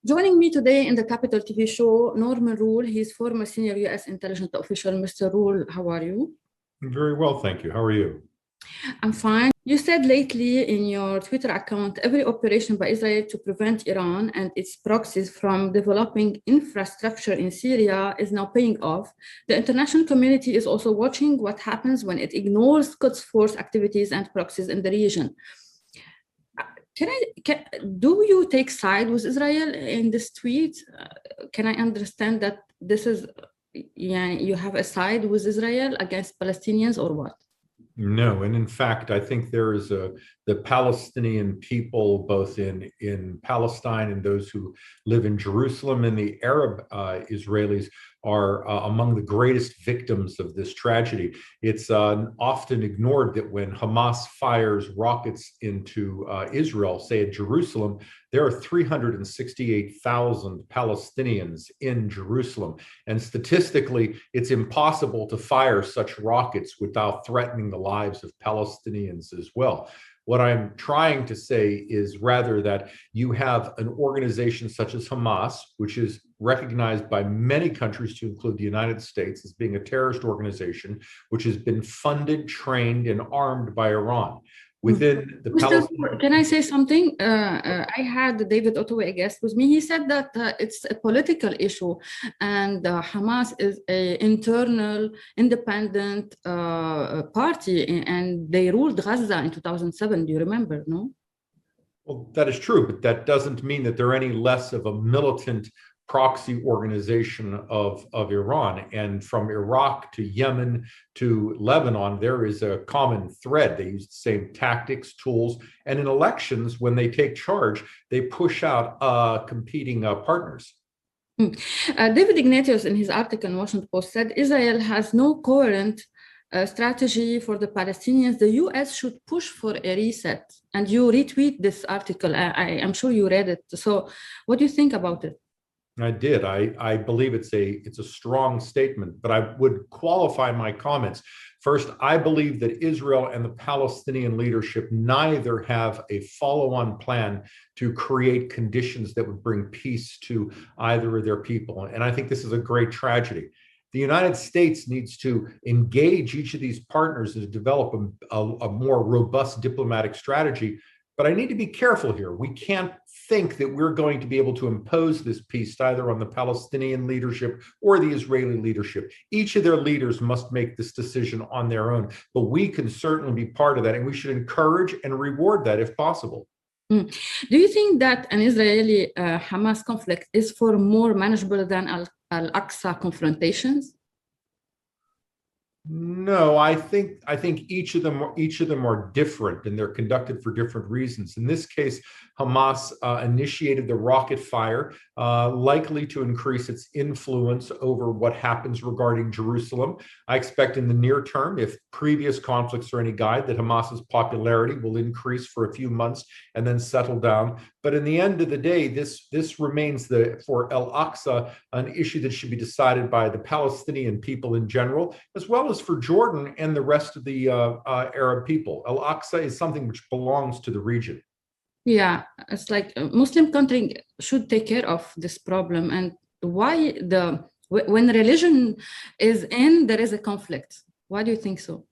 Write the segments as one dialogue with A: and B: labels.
A: Joining me today in the Capital TV show, Norman Roule. He's former senior U.S. intelligence official. Mr. Roule, how are you?
B: Very well, thank you. How are you?
A: I'm fine. You said lately in your Twitter account, every operation by Israel to prevent Iran and its proxies from developing infrastructure in Syria is now paying off. The international community is also watching what happens when it ignores Quds Force activities and proxies in the region. Do you take side with Israel in this tweet? Can I understand that this is, you have a side with Israel against Palestinians or what?
B: No, and in fact, I think there is the Palestinian people, both in Palestine and those who live in Jerusalem, and the Arab Israelis are among the greatest victims of this tragedy. It's often ignored that when Hamas fires rockets into Israel, say at Jerusalem, there are 368,000 Palestinians in Jerusalem. And statistically, it's impossible to fire such rockets without threatening the lives of Palestinians as well. What I'm trying to say is rather that you have an organization such as Hamas, which is recognized by many countries to include the United States as being a terrorist organization, which has been funded, trained, and armed by Iran. Within the Palestinian...
A: Can I say something? I had David Ottaway, a guest with me. He said that it's a political issue and Hamas is an internal, independent party, and they ruled Gaza in 2007. Do you remember, no?
B: Well, that is true, but that doesn't mean that they're any less of a militant proxy organization of Iran. And from Iraq to Yemen to Lebanon, there is a common thread. They use the same tactics, tools, and in elections, when they take charge, they push out competing partners.
A: David Ignatius, in his article in Washington Post, said Israel has no coherent strategy for the Palestinians. The U.S. should push for a reset. And you retweet this article. I'm sure you read it. So what do you think about it?
B: I did. I believe it's a strong statement, but I would qualify my comments. First, I believe that Israel and the Palestinian leadership neither have a follow-on plan to create conditions that would bring peace to either of their people. And I think this is a great tragedy. The United States needs to engage each of these partners to develop a more robust diplomatic strategy. But I need to be careful here. We can't think that we're going to be able to impose this peace either on the Palestinian leadership or the Israeli leadership. Each of their leaders must make this decision on their own. But we can certainly be part of that, and we should encourage and reward that if possible.
A: Do you think that an Israeli-Hamas conflict is far more manageable than Al-Aqsa confrontations?
B: No, I think each of them are different, and they're conducted for different reasons. In this case, Hamas initiated the rocket fire, likely to increase its influence over what happens regarding Jerusalem. I expect in the near term, if previous conflicts are any guide, that Hamas's popularity will increase for a few months and then settle down. But in the end of the day, this remains for Al-Aqsa an issue that should be decided by the Palestinian people in general, as well as for Jordan and the rest of the Arab people. Al-Aqsa is something which belongs to the region.
A: Yeah, it's like a Muslim country should take care of this problem. And why when religion is in, there is a conflict. Why do you think so?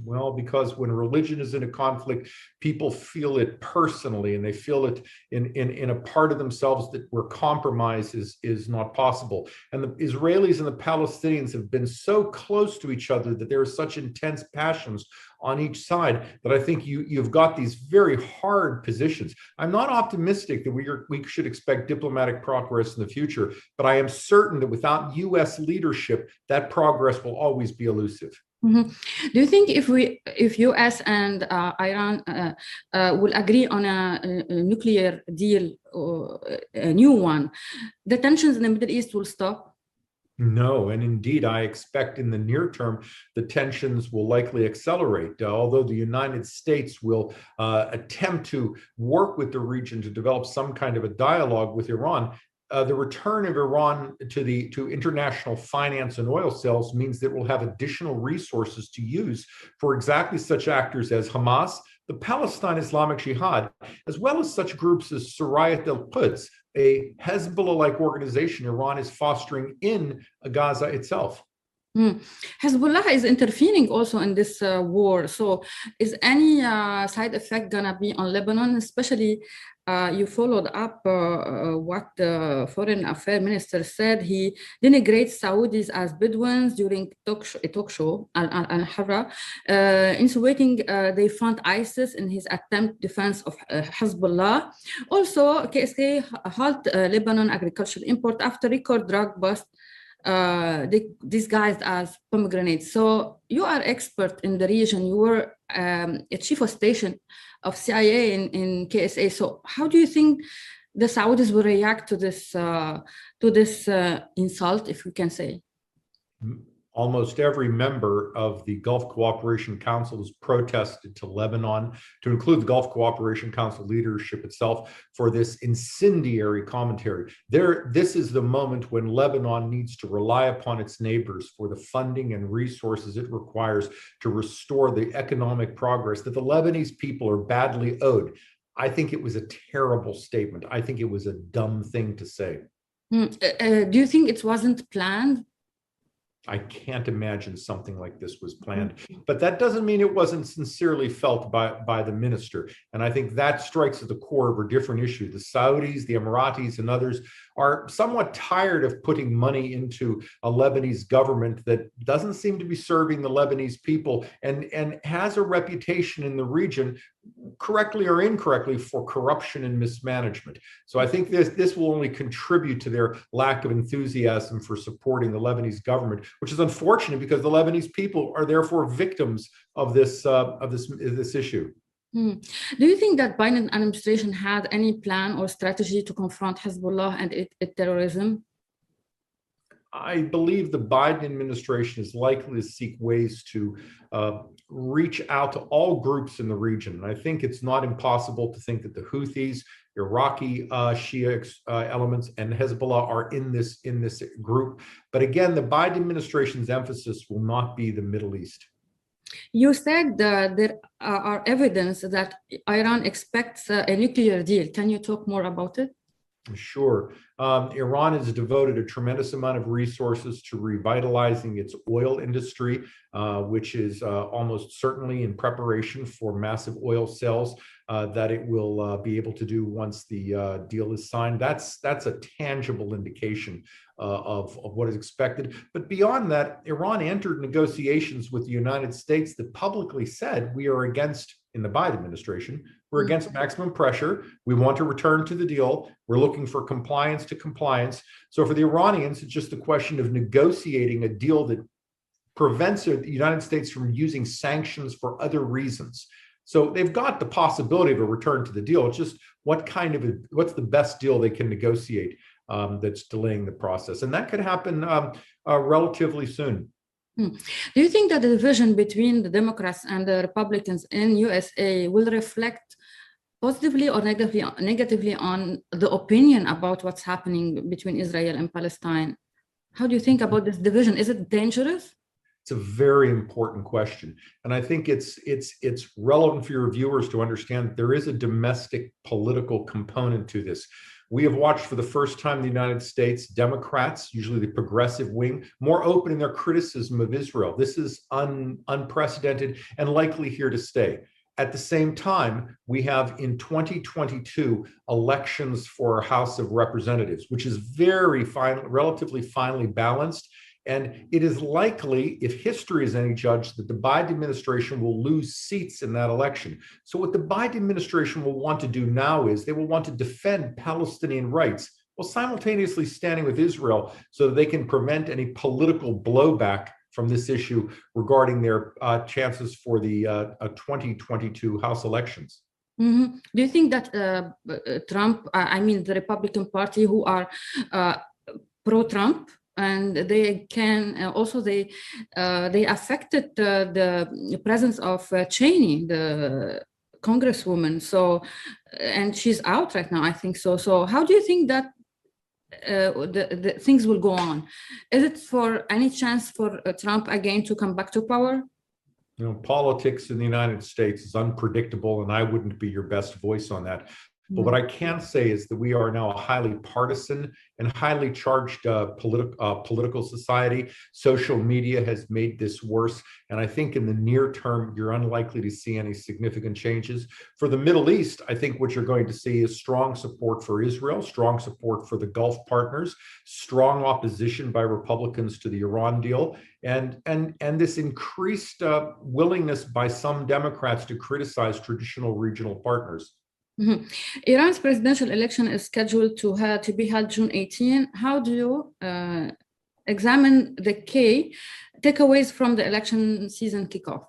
B: Well, because when religion is in a conflict, people feel it personally, and they feel it in a part of themselves where compromise is not possible. And the Israelis and the Palestinians have been so close to each other that there are such intense passions on each side that I think you've got these very hard positions. I'm not optimistic that we should expect diplomatic progress in the future, but I am certain that without U.S. leadership, that progress will always be elusive.
A: Mm-hmm. Do you think if U.S. and Iran will agree on a nuclear deal, or a new one, the tensions in the Middle East will stop?
B: No, and indeed, I expect in the near term, the tensions will likely accelerate, although the United States will attempt to work with the region to develop some kind of a dialogue with Iran. The return of Iran to international finance and oil sales means that we'll have additional resources to use for exactly such actors as Hamas, the Palestine Islamic Jihad, as well as such groups as Sarayat al-Quds, a Hezbollah-like organization Iran is fostering in Gaza itself.
A: Hezbollah is intervening also in this war. So is any side effect gonna be on Lebanon? Especially, you followed up what the foreign affairs minister said. He denigrates Saudis as Bedouins during a talk show, Al-Harra, insinuating they fund ISIS in his attempt defense of Hezbollah. Also, KSK halt Lebanon agricultural import after record drug bust disguised as pomegranates. So you are expert in the region. You were a chief of station of CIA in KSA. So how do you think the Saudis will react to this insult, if we can say?
B: Almost every member of the Gulf Cooperation Council has protested to Lebanon, to include the Gulf Cooperation Council leadership itself, for this incendiary commentary. This is the moment when Lebanon needs to rely upon its neighbors for the funding and resources it requires to restore the economic progress that the Lebanese people are badly owed. I think it was a terrible statement. I think it was a dumb thing to say.
A: Do you think it wasn't planned?
B: I can't imagine something like this was planned, but that doesn't mean it wasn't sincerely felt by the minister. And I think that strikes at the core of a different issue. The Saudis, the Emiratis, and others are somewhat tired of putting money into a Lebanese government that doesn't seem to be serving the Lebanese people and has a reputation in the region, correctly or incorrectly, for corruption and mismanagement. So I think this will only contribute to their lack of enthusiasm for supporting the Lebanese government, which is unfortunate because the Lebanese people are therefore victims of this issue.
A: Do you think that Biden administration had any plan or strategy to confront Hezbollah and its terrorism?
B: I believe the Biden administration is likely to seek ways to reach out to all groups in the region. And I think it's not impossible to think that the Houthis, Iraqi Shia elements, and Hezbollah are in this group. But again, the Biden administration's emphasis will not be the Middle East.
A: You said there are evidence that Iran expects a nuclear deal. Can you talk more about it?
B: Sure. Iran has devoted a tremendous amount of resources to revitalizing its oil industry, which is almost certainly in preparation for massive oil sales that it will be able to do once the deal is signed. That's a tangible indication of what is expected. But beyond that, Iran entered negotiations with the United States that publicly said we are against, in the Biden administration, we're against maximum pressure. We want to return to the deal. We're looking for compliance to compliance. So for the Iranians, it's just a question of negotiating a deal that prevents the United States from using sanctions for other reasons. So they've got the possibility of a return to the deal. It's just what's the best deal they can negotiate that's delaying the process. And that could happen relatively soon.
A: Do you think that the division between the Democrats and the Republicans in USA will reflect positively or negatively on the opinion about what's happening between Israel and Palestine? How do you think about this division? Is it dangerous?
B: It's a very important question. And I think it's relevant for your viewers to understand that there is a domestic political component to this. We have watched for the first time in the United States, Democrats, usually the progressive wing, more open in their criticism of Israel. This is unprecedented and likely here to stay. At the same time, we have in 2022 elections for House of Representatives, which is relatively finely balanced. And it is likely, if history is any judge, that the Biden administration will lose seats in that election. So what the Biden administration will want to do now is they will want to defend Palestinian rights while simultaneously standing with Israel so that they can prevent any political blowback from this issue regarding their chances for the 2022 House elections.
A: Mm-hmm. Do you think that the Republican Party, who are pro-Trump, and they can they affected the presence of Cheney, the congresswoman. So, and she's out right now, I think so. So how do you think that the things will go on? Is it for any chance for Trump again to come back to power?
B: Politics in the United States is unpredictable, and I wouldn't be your best voice on that. But what I can say is that we are now a highly partisan and highly charged political society. Social media has made this worse. And I think in the near term, you're unlikely to see any significant changes. For the Middle East, I think what you're going to see is strong support for Israel, strong support for the Gulf partners, strong opposition by Republicans to the Iran deal, and this increased willingness by some Democrats to criticize traditional regional partners.
A: Mm-hmm. Iran's presidential election is scheduled to be held June 18. How do you examine the key takeaways from the election season kickoff?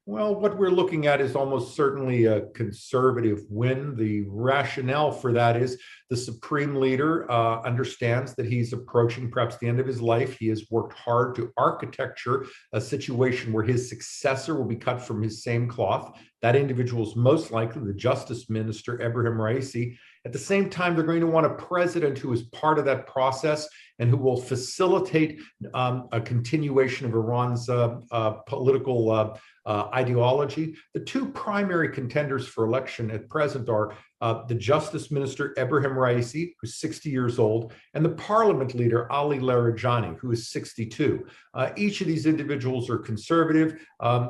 B: Well, what we're looking at is almost certainly a conservative win. The rationale for that is the supreme leader understands that he's approaching perhaps the end of his life. He has worked hard to architecture a situation where his successor will be cut from his same cloth. That individual is most likely the Justice Minister, Ebrahim Raisi. At the same time, they're going to want a president who is part of that process and who will facilitate a continuation of Iran's political ideology. The two primary contenders for election at present are the Justice Minister, Ebrahim Raisi, who's 60 years old, and the Parliament leader, Ali Larijani, who is 62. Each of these individuals are conservative.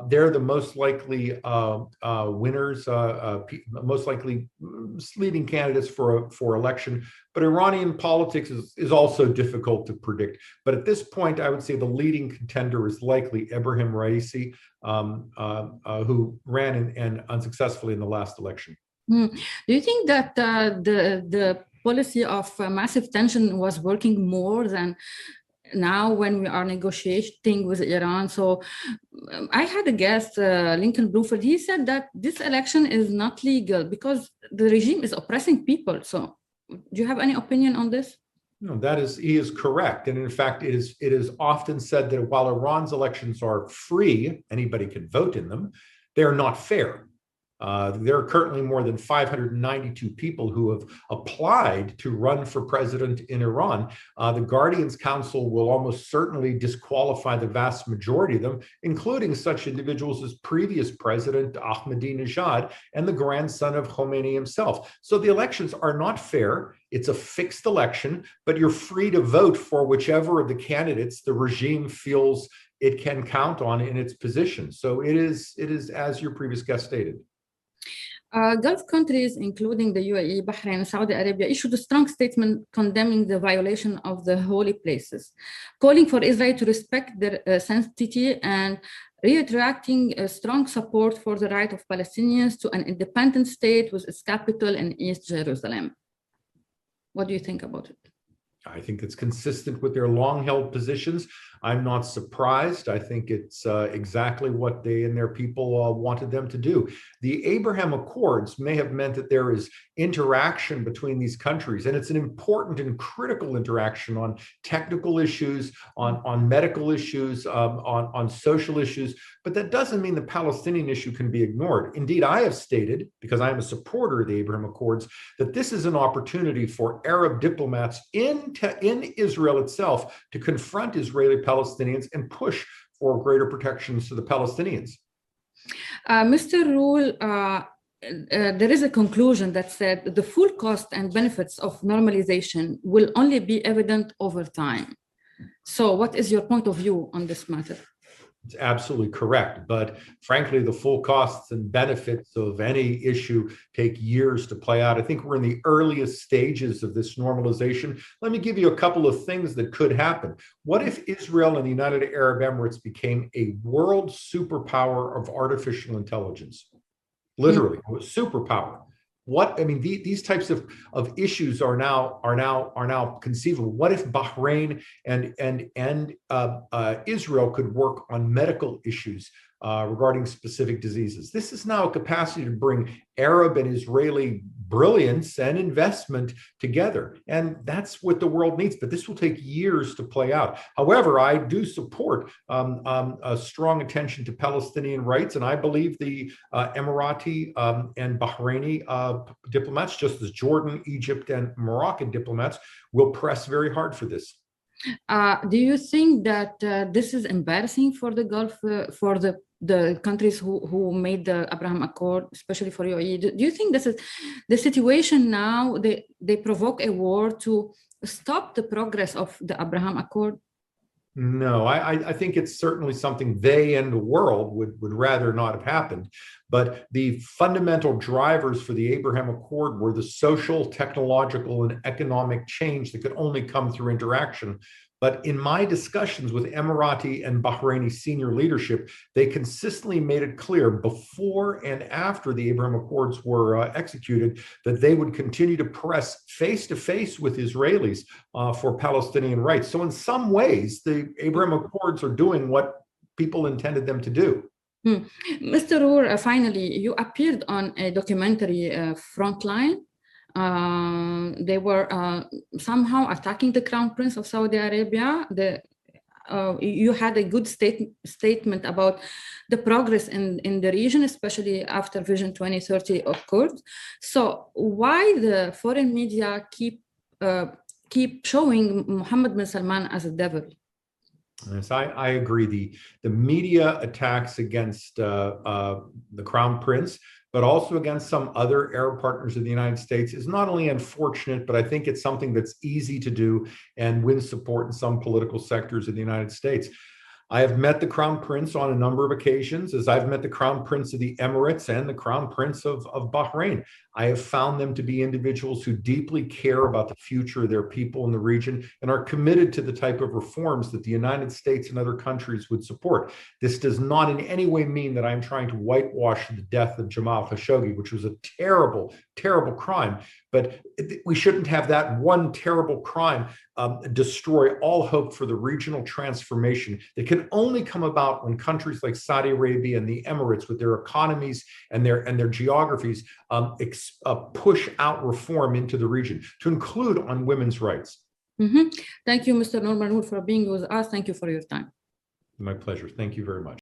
B: They're the most likely winners, most likely leading candidates for election. But Iranian politics is also difficult to predict. But at this point, I would say the leading contender is likely Ebrahim Raisi, who ran unsuccessfully in the last election.
A: Do you think that the policy of massive tension was working more than now when we are negotiating with Iran? So I had a guest, Lincoln Bluford. He said that this election is not legal because the regime is oppressing people. So do you have any opinion on this?
B: No, he is correct. And in fact, it is often said that while Iran's elections are free, anybody can vote in them, they're not fair. There are currently more than 592 people who have applied to run for president in Iran. The Guardians Council will almost certainly disqualify the vast majority of them, including such individuals as previous president Ahmadinejad and the grandson of Khomeini himself. So the elections are not fair. It's a fixed election, but you're free to vote for whichever of the candidates the regime feels it can count on in its position. So it is as your previous guest stated.
A: Gulf countries, including the UAE, Bahrain, and Saudi Arabia, issued a strong statement condemning the violation of the holy places, calling for Israel to respect their sanctity and reiterating strong support for the right of Palestinians to an independent state with its capital in East Jerusalem. What do you think about it?
B: I think it's consistent with their long-held positions. I'm not surprised. I think it's exactly what they and their people wanted them to do. The Abraham Accords may have meant that there is interaction between these countries, and it's an important and critical interaction on technical issues, on medical issues, on social issues, but that doesn't mean the Palestinian issue can be ignored. Indeed, I have stated, because I am a supporter of the Abraham Accords, that this is an opportunity for Arab diplomats in Israel itself to confront Israeli Palestinians and push for greater protections to the Palestinians.
A: Mr. Roule, there is a conclusion that said the full cost and benefits of normalization will only be evident over time. So what is your point of view on this matter?
B: It's absolutely correct. But frankly, the full costs and benefits of any issue take years to play out. I think we're in the earliest stages of this normalization. Let me give you a couple of things that could happen. What if Israel and the United Arab Emirates became a world superpower of artificial intelligence? Literally, a superpower. These types of issues are now conceivable. What if Bahrain and Israel could work on medical issues regarding specific diseases? This is now a capacity to bring Arab and Israeli brilliance and investment together. And that's what the world needs, but this will take years to play out. However, I do support a strong attention to Palestinian rights, and I believe the Emirati and Bahraini diplomats, just as Jordan, Egypt, and Moroccan diplomats, will press very hard for this.
A: Do you think that this is embarrassing for the Gulf, for the countries who made the Abraham Accord, especially for UAE? Do you think this is the situation now? They provoke a war to stop the progress of the Abraham Accord?
B: No, I think it's certainly something they and the world would rather not have happened. But the fundamental drivers for the Abraham Accord were the social, technological, and economic change that could only come through interaction. But in my discussions with Emirati and Bahraini senior leadership, they consistently made it clear before and after the Abraham Accords were executed that they would continue to press face to face with Israelis for Palestinian rights. So in some ways, the Abraham Accords are doing what people intended them to do.
A: Mr. Roule, finally, you appeared on a documentary, Frontline. They were somehow attacking the Crown Prince of Saudi Arabia. You had a good statement about the progress in the region, especially after Vision 2030 occurred. So why the foreign media keep showing Mohammed bin Salman as a devil?
B: Yes, I agree. The media attacks against the Crown Prince, but also against some other Arab partners of the United States is not only unfortunate, but I think it's something that's easy to do and win support in some political sectors of the United States. I have met the Crown Prince on a number of occasions, as I've met the Crown Prince of the Emirates and the Crown Prince of Bahrain. I have found them to be individuals who deeply care about the future of their people in the region and are committed to the type of reforms that the United States and other countries would support. This does not in any way mean that I'm trying to whitewash the death of Jamal Khashoggi, which was a terrible, terrible crime. But we shouldn't have that one terrible crime destroy all hope for the regional transformation that can only come about when countries like Saudi Arabia and the Emirates, with their economies and their geographies, push out reform into the region, to include on women's rights.
A: Thank you, Mr. Norman Roule, for being with us. Thank you for your time.
B: My pleasure. Thank you very much.